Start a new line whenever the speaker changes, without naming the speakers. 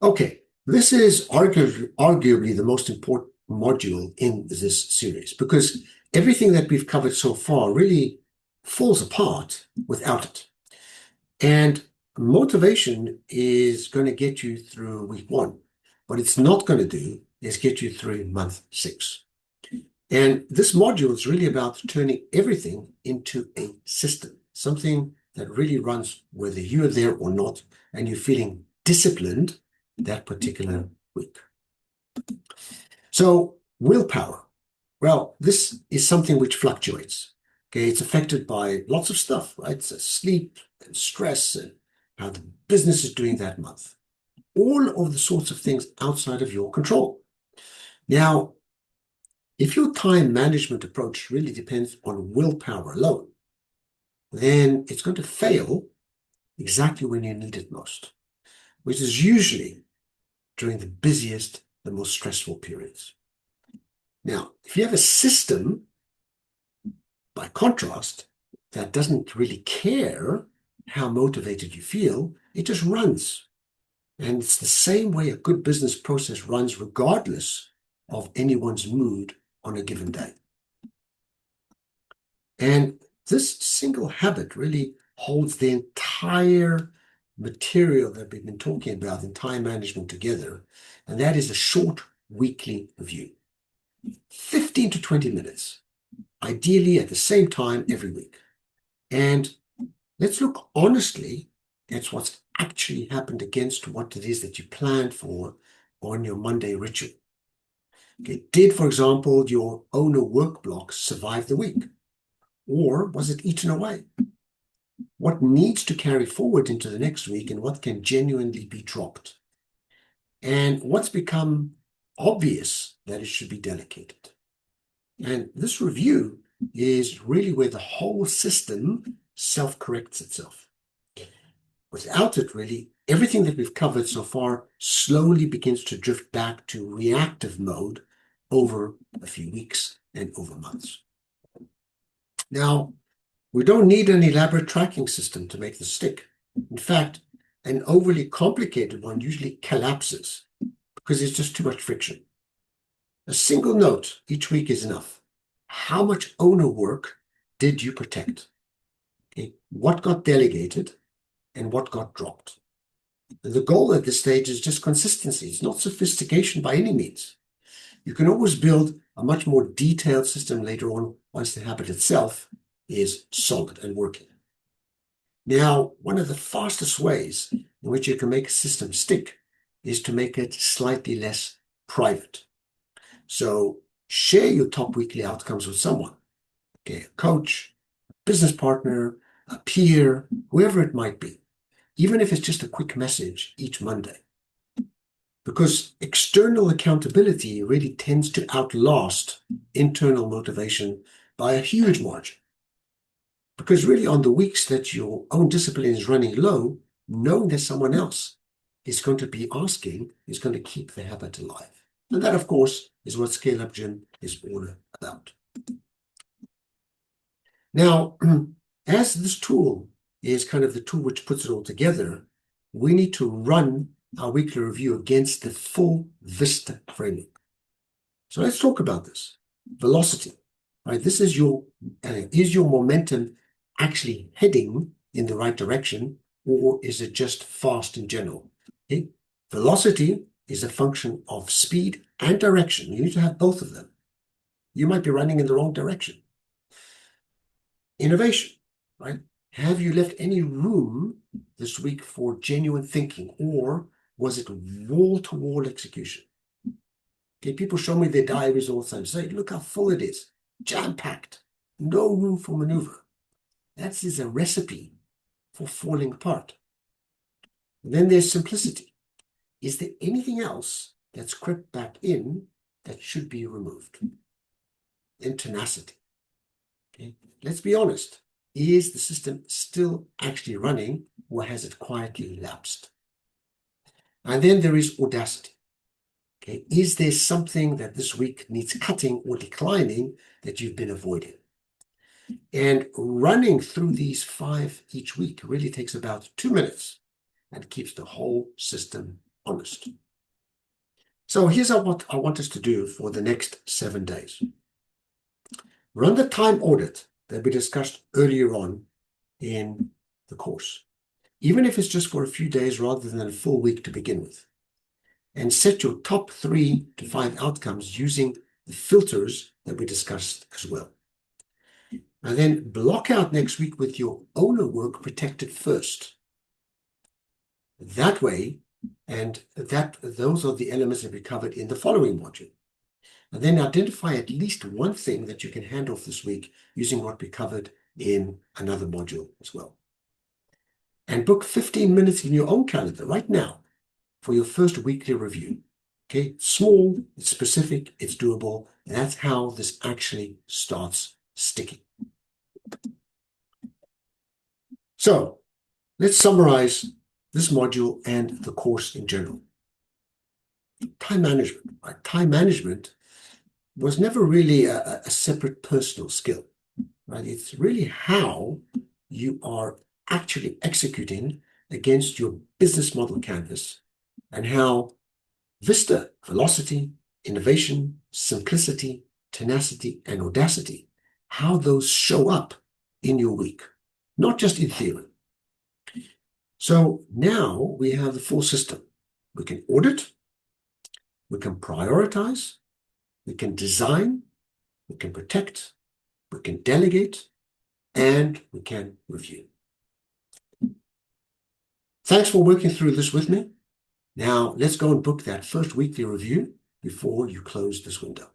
Okay, this is arguably the most important module in this series because everything that we've covered so far really falls apart without it. And motivation is going to get you through week one. What it's not going to do is get you through month 6. And this module is really about turning everything into a system, something that really runs whether you're there or not, and you're feeling disciplined that particular week. So willpower, well, this is something which fluctuates. Okay, it's affected by lots of stuff, right? So sleep and stress and how the business is doing that month. All of the sorts of things outside of your control. Now, if your time management approach really depends on willpower alone, then it's going to fail exactly when you need it most, which is usually during the busiest, the most stressful periods. Now, if you have a system, by contrast, that doesn't really care how motivated you feel, it just runs. And it's the same way a good business process runs regardless of anyone's mood on a given day. And this single habit really holds the entire material that we've been talking about in time management together. And that is a short weekly review. 15 to 20 minutes, ideally at the same time every week. And let's look honestly at what's actually happened against what it is that you planned for on your Monday ritual. Okay, did, for example, your owner work block survive the week? Or was it eaten away? What needs to carry forward into the next week and what can genuinely be dropped? And what's become obvious that it should be delegated? And this review is really where the whole system self-corrects itself. Without it, really, everything that we've covered so far slowly begins to drift back to reactive mode over a few weeks and over months. Now, we don't need an elaborate tracking system to make this stick. In fact, an overly complicated one usually collapses because it's just too much friction. A single note each week is enough. How much owner work did you protect? Okay. What got delegated and what got dropped? And the goal at this stage is just consistency. It's not sophistication by any means. You can always build a much more detailed system later on once the habit itself is solid and working. Now, one of the fastest ways in which you can make a system stick is to make it slightly less private. So share your top weekly outcomes with someone, okay, a coach, a business partner, a peer, whoever it might be, even if it's just a quick message each Monday. Because external accountability really tends to outlast internal motivation by a huge margin. Because really on the weeks that your own discipline is running low, knowing that someone else is going to be asking is going to keep the habit alive. And that, of course, is what ScaleUpGym is all about. Now, as this tool is kind of the tool which puts it all together, we need to run our weekly review against the full VISTA framework. So let's talk about this. Velocity, right? This is your momentum actually heading in the right direction, or is it just fast in general? Okay? Velocity is a function of speed and direction. You need to have both of them. You might be running in the wrong direction. Innovation, right? Have you left any room this week for genuine thinking, or was it wall-to-wall execution? Okay, people show me their diaries all the time. Say, look how full it is, jam-packed, no room for maneuver. That is a recipe for falling apart. And then there's simplicity. Is there anything else that's crept back in that should be removed? Then tenacity. Okay, let's be honest. Is the system still actually running, or has it quietly lapsed? And then there is audacity. Okay, is there something that this week needs cutting or declining that you've been avoiding? And running through these 5 each week really takes about 2 minutes and keeps the whole system honest. So here's what I want us to do for the next 7 days. Run the time audit that we discussed earlier on in the course, even if it's just for a few days rather than a full week to begin with. And set your top 3 to 5 outcomes using the filters that we discussed as well. And then block out next week with your owner work protected first. That way, and those are the elements that we covered in the following module. And then identify at least one thing that you can hand off this week using what we covered in another module as well. And book 15 minutes in your own calendar right now for your first weekly review. Okay, small, it's specific, it's doable, and that's how this actually starts sticking. So let's summarize this module and the course in general. Time management. Right? Time management was never really a separate personal skill. Right? It's really how you are actually executing against your business model canvas and how VISTA, velocity, innovation, simplicity, tenacity, and audacity, how those show up in your week, not just in theory. So now we have the full system. We can audit, we can prioritize, we can design, we can protect, we can delegate, and we can review. Thanks for working through this with me. Now let's go and book that first weekly review before you close this window.